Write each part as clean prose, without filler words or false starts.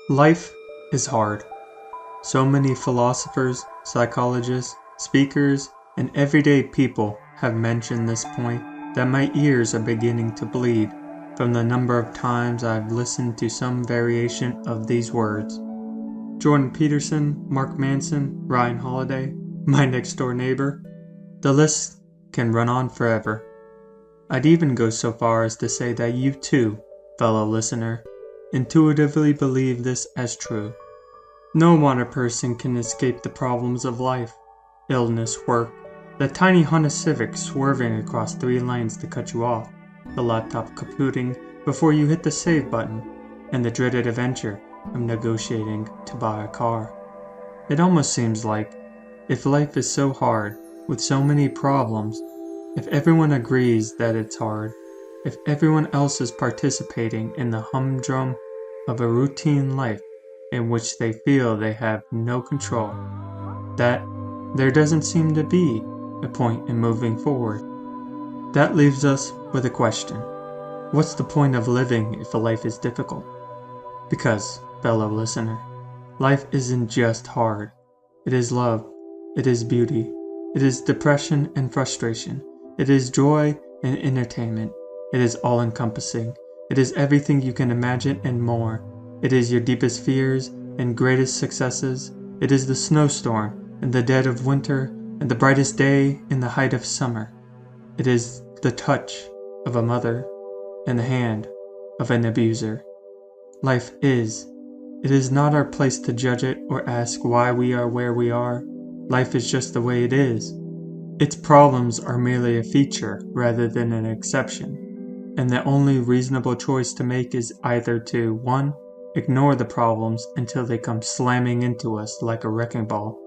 Life is hard. So many philosophers, psychologists, speakers, and everyday people have mentioned this point that my ears are beginning to bleed from the number of times I've listened to some variation of these words. Jordan Peterson, Mark Manson, Ryan Holiday, my next door neighbor. The list can run on forever. I'd even go so far as to say that you too, fellow listener, intuitively believe this as true. No modern person can escape the problems of life. Illness, work, the tiny Honda Civic swerving across 3 lanes to cut you off, the laptop kaputting before you hit the save button, and the dreaded adventure of negotiating to buy a car. It almost seems like, if life is so hard, with so many problems, if everyone agrees that it's hard, if everyone else is participating in the humdrum of a routine life in which they feel they have no control, that there doesn't seem to be a point in moving forward. That leaves us with a question. What's the point of living if a life is difficult? Because, fellow listener, life isn't just hard. It is love. It is beauty. It is depression and frustration. It is joy and entertainment. It is all-encompassing. It is everything you can imagine and more. It is your deepest fears and greatest successes. It is the snowstorm in the dead of winter and the brightest day in the height of summer. It is the touch of a mother and the hand of an abuser. Life is. It is not our place to judge it or ask why we are where we are. Life is just the way it is. Its problems are merely a feature rather than an exception, and the only reasonable choice to make is either to 1. Ignore the problems until they come slamming into us like a wrecking ball,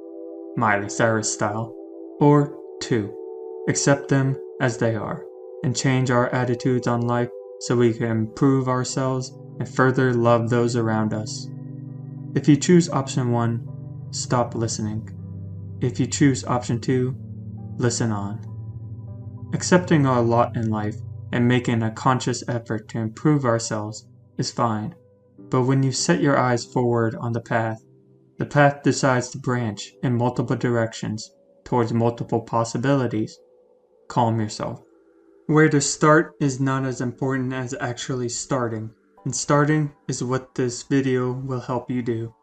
Miley Cyrus style, or 2. Accept them as they are, and change our attitudes on life so we can improve ourselves and further love those around us. If you choose option 1, stop listening. If you choose option 2, listen on. Accepting our lot in life and making a conscious effort to improve ourselves is fine, but when you set your eyes forward on the path decides to branch in multiple directions towards multiple possibilities. Calm yourself. Where to start is not as important as actually starting, and starting is what this video will help you do.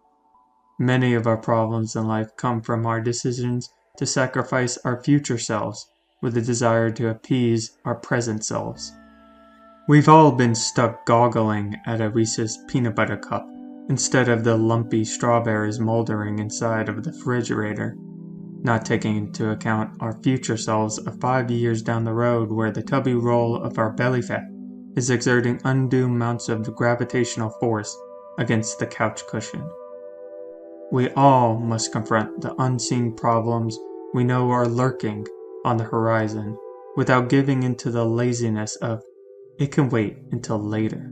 Many of our problems in life come from our decisions to sacrifice our future selves with a desire to appease our present selves. We've all been stuck goggling at a Reese's peanut butter cup instead of the lumpy strawberries moldering inside of the refrigerator, not taking into account our future selves of 5 years down the road where the tubby roll of our belly fat is exerting undue amounts of gravitational force against the couch cushion. We all must confront the unseen problems we know are lurking on the horizon without giving into the laziness of it can wait until later.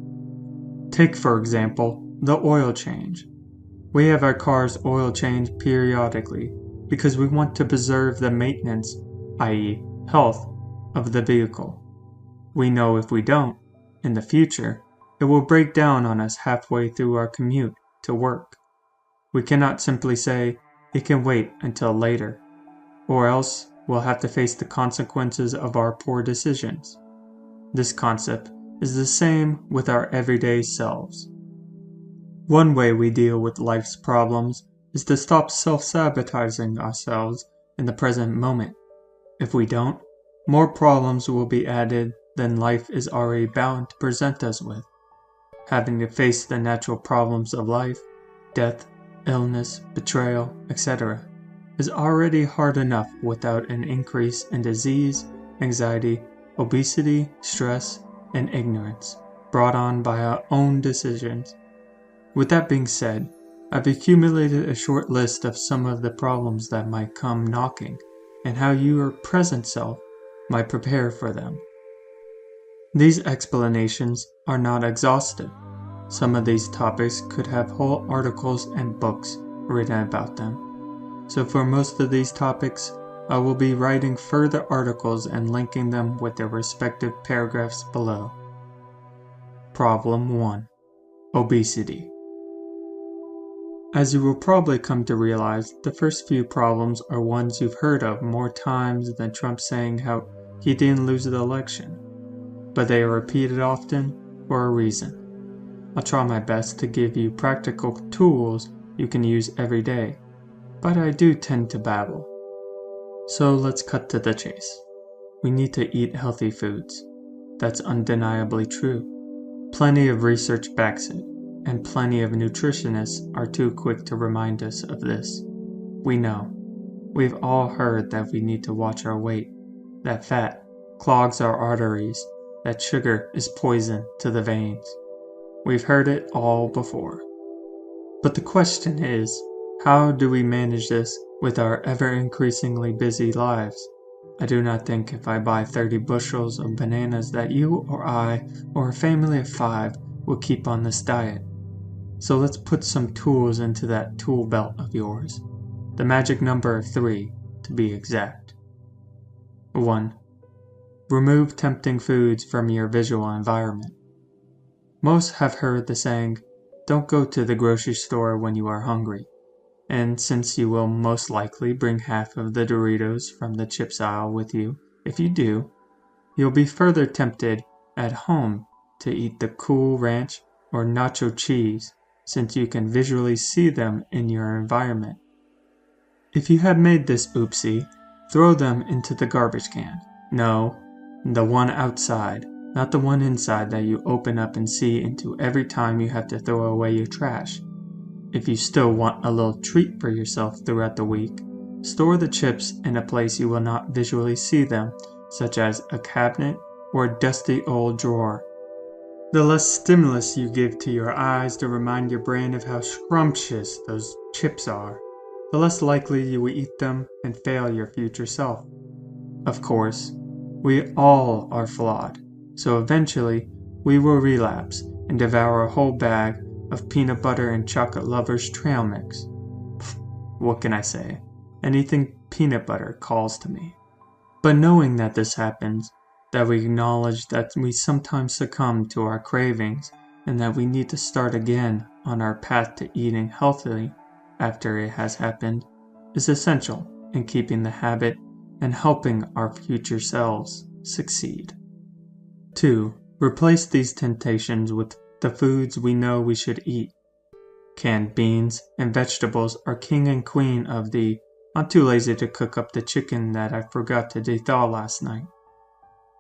Take, for example, the oil change. We have our car's oil changed periodically because we want to preserve the maintenance, i.e., health, of the vehicle. We know if we don't, in the future, it will break down on us halfway through our commute to work. We cannot simply say, it can wait until later, or else we'll have to face the consequences of our poor decisions. This concept is the same with our everyday selves. One way we deal with life's problems is to stop self-sabotaging ourselves in the present moment. If we don't, more problems will be added than life is already bound to present us with. Having to face the natural problems of life, death, illness, betrayal, etc., is already hard enough without an increase in disease, anxiety, obesity, stress, and ignorance brought on by our own decisions. With that being said, I've accumulated a short list of some of the problems that might come knocking and how your present self might prepare for them. These explanations are not exhaustive. Some of these topics could have whole articles and books written about them. So for most of these topics, I will be writing further articles and linking them with their respective paragraphs below. Problem 1. Obesity. As you will probably come to realize, the first few problems are ones you've heard of more times than Trump saying how he didn't lose the election, but they are repeated often for a reason. I'll try my best to give you practical tools you can use every day, but I do tend to babble. So let's cut to the chase. We need to eat healthy foods. That's undeniably true. Plenty of research backs it, and plenty of nutritionists are too quick to remind us of this. We know. We've all heard that we need to watch our weight, that fat clogs our arteries, that sugar is poison to the veins. We've heard it all before. But the question is, how do we manage this with our ever-increasingly busy lives? I do not think if I buy 30 bushels of bananas that you or I or a family of 5 will keep on this diet. So let's put some tools into that tool belt of yours. The magic number of 3, to be exact. 1. Remove tempting foods from your visual environment. Most have heard the saying, don't go to the grocery store when you are hungry. And since you will most likely bring half of the Doritos from the chips aisle with you, if you do, you'll be further tempted at home to eat the Cool Ranch or nacho cheese, since you can visually see them in your environment. If you have made this oopsie, throw them into the garbage can. No, the one outside, not the one inside that you open up and see into every time you have to throw away your trash. If you still want a little treat for yourself throughout the week, store the chips in a place you will not visually see them, such as a cabinet or a dusty old drawer. The less stimulus you give to your eyes to remind your brain of how scrumptious those chips are, the less likely you will eat them and fail your future self. Of course, we all are flawed, so eventually we will relapse and devour a whole bag of peanut butter and chocolate lovers trail mix. What can I say? Anything peanut butter calls to me. But knowing that this happens, that we acknowledge that we sometimes succumb to our cravings and that we need to start again on our path to eating healthily after it has happened, is essential in keeping the habit and helping our future selves succeed. 2. Replace these temptations with the foods we know we should eat. Canned beans and vegetables are king and queen of the "I'm too lazy to cook up the chicken that I forgot to de-thaw last night."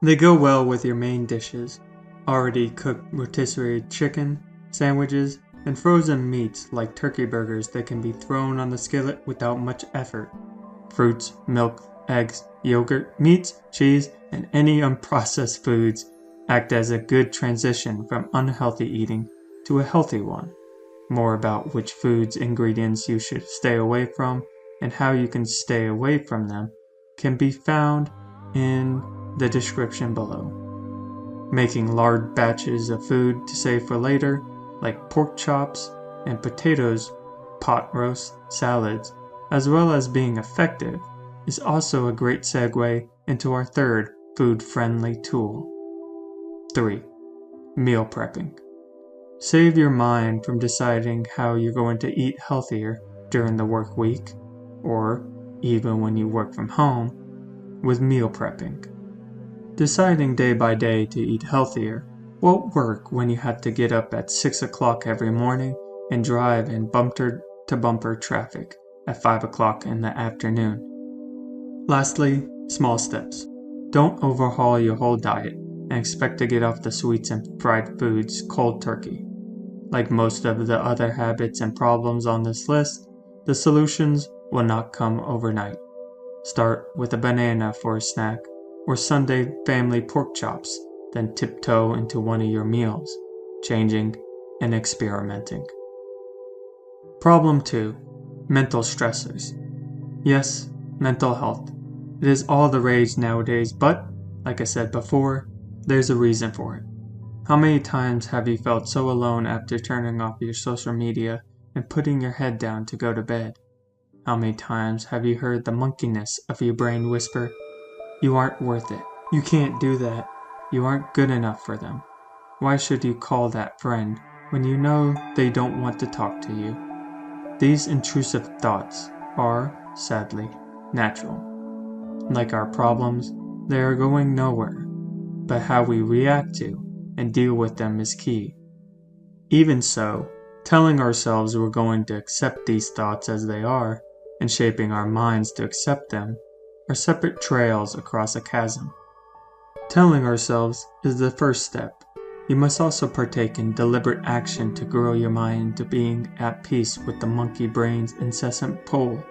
They go well with your main dishes, already cooked rotisserie chicken, sandwiches, and frozen meats like turkey burgers that can be thrown on the skillet without much effort. Fruits, milk, eggs, yogurt, meats, cheese, and any unprocessed foods act as a good transition from unhealthy eating to a healthy one. More about which foods ingredients you should stay away from and how you can stay away from them can be found in the description below. Making large batches of food to save for later, like pork chops and potatoes, pot roast, salads, as well as being effective, is also a great segue into our third food-friendly tool. 3. Meal prepping. Save your mind from deciding how you're going to eat healthier during the work week, or even when you work from home, with meal prepping. Deciding day by day to eat healthier won't work when you have to get up at 6 o'clock every morning and drive in bumper-to-bumper traffic at 5 o'clock in the afternoon. Lastly, small steps. Don't overhaul your whole diet and expect to get off the sweets and fried foods cold turkey. Like most of the other habits and problems on this list, the solutions will not come overnight. Start with a banana for a snack, or Sunday family pork chops, then tiptoe into one of your meals, changing and experimenting. Problem 2. Mental stressors. Yes, mental health. It is all the rage nowadays, but, like I said before, there's a reason for it. How many times have you felt so alone after turning off your social media and putting your head down to go to bed? How many times have you heard the monkeyness of your brain whisper, "You aren't worth it. You can't do that. You aren't good enough for them. Why should you call that friend when you know they don't want to talk to you?" These intrusive thoughts are, sadly, natural. Like our problems, they are going nowhere, but how we react to and deal with them is key. Even so, telling ourselves we're going to accept these thoughts as they are, and shaping our minds to accept them, are separate trails across a chasm. Telling ourselves is the first step. You must also partake in deliberate action to grow your mind into being at peace with the monkey brain's incessant pull.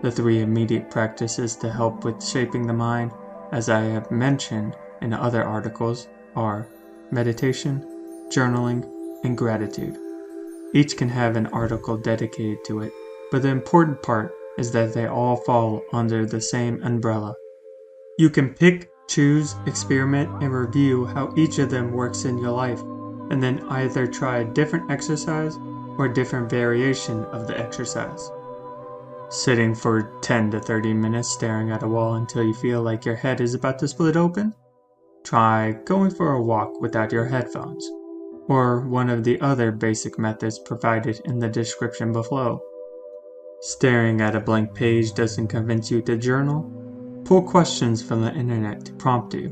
The 3 immediate practices to help with shaping the mind, as I have mentioned in other articles, are meditation, journaling, and gratitude. Each can have an article dedicated to it, but the important part is that they all fall under the same umbrella. You can pick, choose, experiment, and review how each of them works in your life, and then either try a different exercise or a different variation of the exercise. Sitting for 10 to 30 minutes staring at a wall until you feel like your head is about to split open? Try going for a walk without your headphones, or one of the other basic methods provided in the description below. Staring at a blank page doesn't convince you to journal? Pull questions from the internet to prompt you.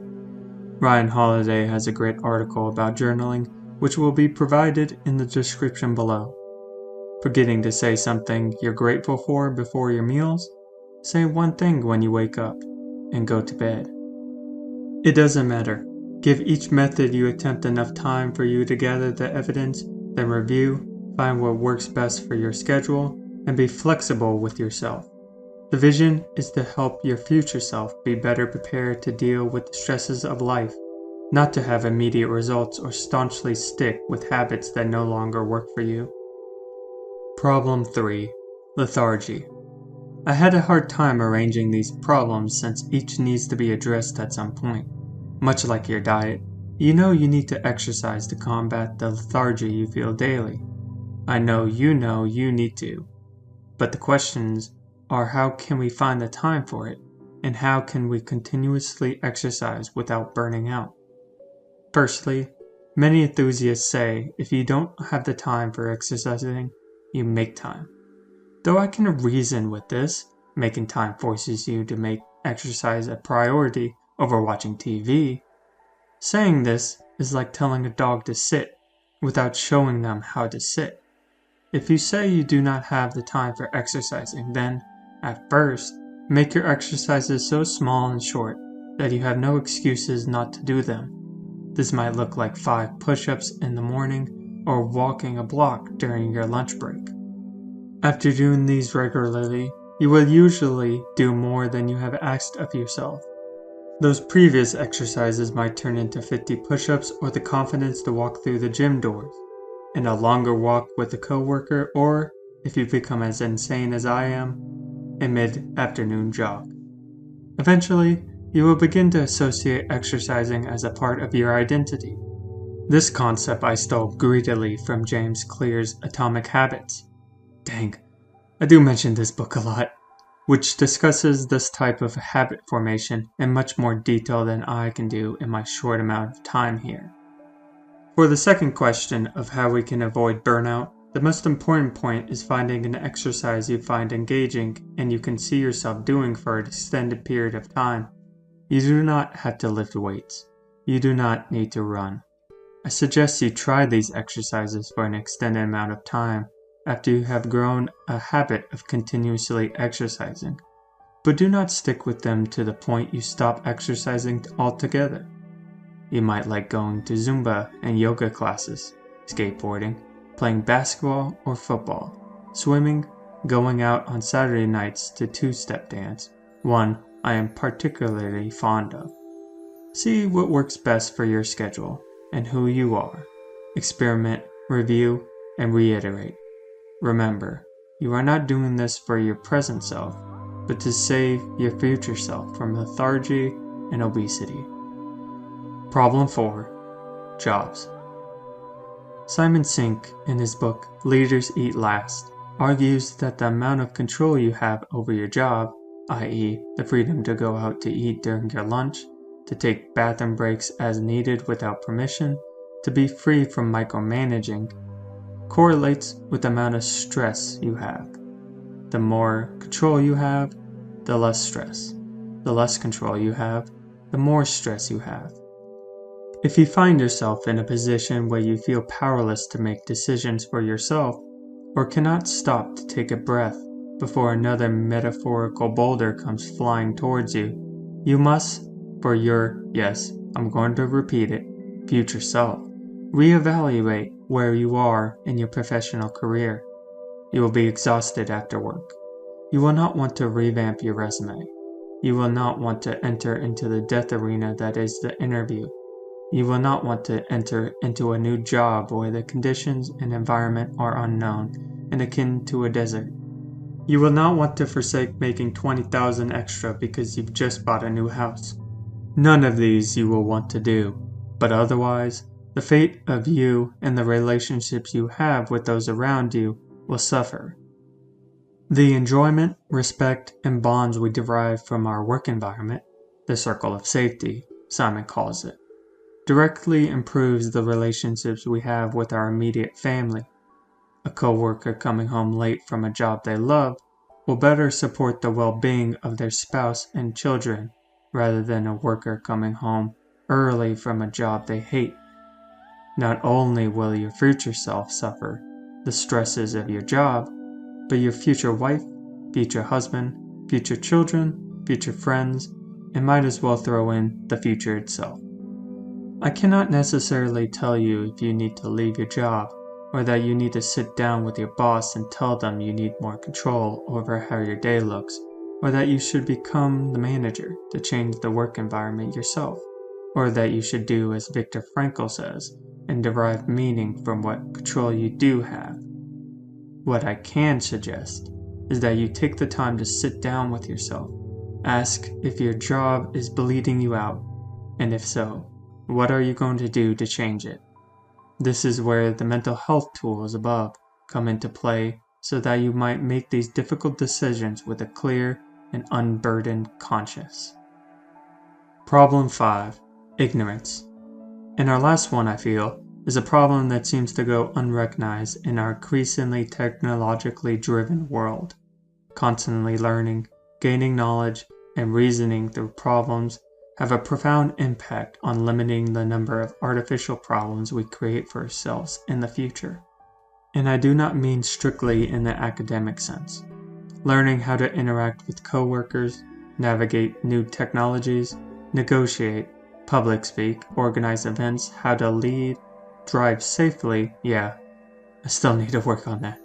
Ryan Holiday has a great article about journaling, which will be provided in the description below. Forgetting to say something you're grateful for before your meals? Say one thing when you wake up and go to bed. It doesn't matter. Give each method you attempt enough time for you to gather the evidence, then review, find what works best for your schedule, and be flexible with yourself. The vision is to help your future self be better prepared to deal with the stresses of life, not to have immediate results or staunchly stick with habits that no longer work for you. Problem 3. Lethargy. I had a hard time arranging these problems since each needs to be addressed at some point. Much like your diet, you know you need to exercise to combat the lethargy you feel daily. I know you need to. But the questions are, how can we find the time for it? And how can we continuously exercise without burning out? Firstly, many enthusiasts say if you don't have the time for exercising, you make time. Though I can reason with this, making time forces you to make exercise a priority over watching TV. Saying this is like telling a dog to sit without showing them how to sit. If you say you do not have the time for exercising, then, at first, make your exercises so small and short that you have no excuses not to do them. This might look like 5 push-ups in the morning or walking a block during your lunch break. After doing these regularly, you will usually do more than you have asked of yourself. Those previous exercises might turn into 50 push-ups or the confidence to walk through the gym doors, and a longer walk with a coworker, or, if you become as insane as I am, a mid-afternoon jog. Eventually, you will begin to associate exercising as a part of your identity. This concept I stole greedily from James Clear's Atomic Habits. Dang, I do mention this book a lot, which discusses this type of habit formation in much more detail than I can do in my short amount of time here. For the second question of how we can avoid burnout, the most important point is finding an exercise you find engaging and you can see yourself doing for an extended period of time. You do not have to lift weights. You do not need to run. I suggest you try these exercises for an extended amount of time after you have grown a habit of continuously exercising, but do not stick with them to the point you stop exercising altogether. You might like going to Zumba and yoga classes, skateboarding, playing basketball or football, swimming, going out on Saturday nights to two-step dance, one I am particularly fond of. See what works best for your schedule and who you are. Experiment, review, and reiterate. Remember, you are not doing this for your present self, but to save your future self from lethargy and obesity. Problem 4. Jobs. Simon Sinek, in his book Leaders Eat Last, argues that the amount of control you have over your job, i.e., the freedom to go out to eat during your lunch, to take bathroom breaks as needed without permission, to be free from micromanaging, correlates with the amount of stress you have. The more control you have, the less stress. The less control you have, the more stress you have. If you find yourself in a position where you feel powerless to make decisions for yourself, or cannot stop to take a breath before another metaphorical boulder comes flying towards you, you must, for your, yes, I'm going to repeat it, future self, reevaluate where you are in your professional career. You will be exhausted after work. You will not want to revamp your resume. You will not want to enter into the death arena that is the interview. You will not want to enter into a new job where the conditions and environment are unknown and akin to a desert. You will not want to forsake making $20,000 extra because you've just bought a new house. None of these you will want to do, but otherwise, the fate of you and the relationships you have with those around you will suffer. The enjoyment, respect, and bonds we derive from our work environment, the circle of safety, Simon calls it, directly improves the relationships we have with our immediate family. A coworker coming home late from a job they love will better support the well-being of their spouse and children rather than a worker coming home early from a job they hate. Not only will your future self suffer the stresses of your job, but your future wife, future husband, future children, future friends, and might as well throw in the future itself. I cannot necessarily tell you if you need to leave your job, or that you need to sit down with your boss and tell them you need more control over how your day looks, or that you should become the manager to change the work environment yourself, or that you should do as Viktor Frankl says, and derive meaning from what control you do have. What I can suggest is that you take the time to sit down with yourself, ask if your job is bleeding you out, and if so, what are you going to do to change it? This is where the mental health tools above come into play so that you might make these difficult decisions with a clear and unburdened conscience. Problem 5. Ignorance. And our last one, I feel, is a problem that seems to go unrecognized in our increasingly technologically driven world. Constantly learning, gaining knowledge, and reasoning through problems have a profound impact on limiting the number of artificial problems we create for ourselves in the future. And I do not mean strictly in the academic sense. Learning how to interact with coworkers, navigate new technologies, negotiate, public speak, organize events, how to lead, drive safely, yeah, I still need to work on that.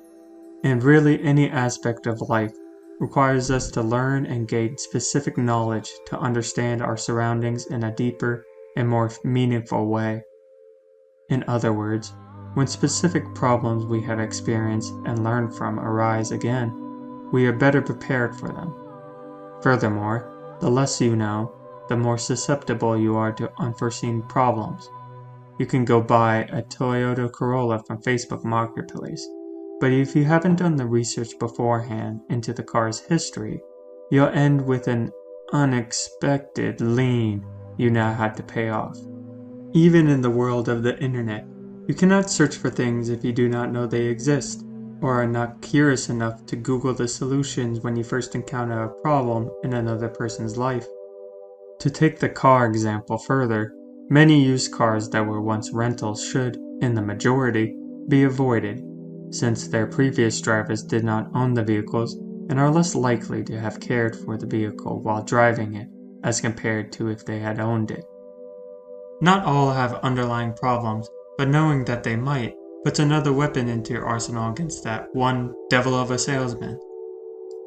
And really any aspect of life requires us to learn and gain specific knowledge to understand our surroundings in a deeper and more meaningful way. In other words, when specific problems we have experienced and learned from arise again, we are better prepared for them. Furthermore, the less you know, the more susceptible you are to unforeseen problems. You can go buy a Toyota Corolla from Facebook Marketplace, but if you haven't done the research beforehand into the car's history, you'll end with an unexpected lien you now have to pay off. Even in the world of the internet, you cannot search for things if you do not know they exist, or are not curious enough to Google the solutions when you first encounter a problem in another person's life. To take the car example further, many used cars that were once rentals should, in the majority, be avoided, since their previous drivers did not own the vehicles and are less likely to have cared for the vehicle while driving it as compared to if they had owned it. Not all have underlying problems, but knowing that they might puts another weapon into your arsenal against that one devil of a salesman.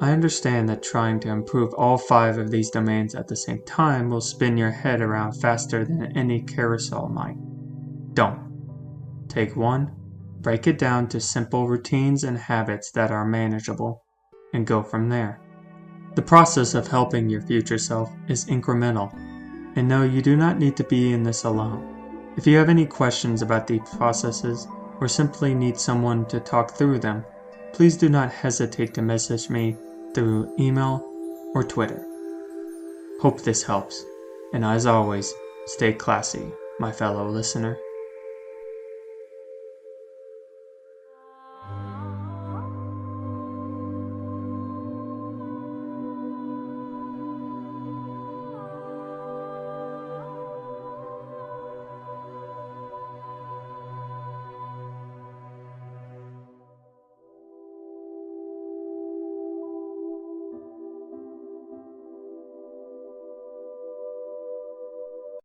I understand that trying to improve all 5 of these domains at the same time will spin your head around faster than any carousel might. Don't. Take one, break it down to simple routines and habits that are manageable, and go from there. The process of helping your future self is incremental, and no, you do not need to be in this alone. If you have any questions about these processes, or simply need someone to talk through them, please do not hesitate to message me through email or Twitter. Hope this helps, and as always, stay classy, my fellow listener.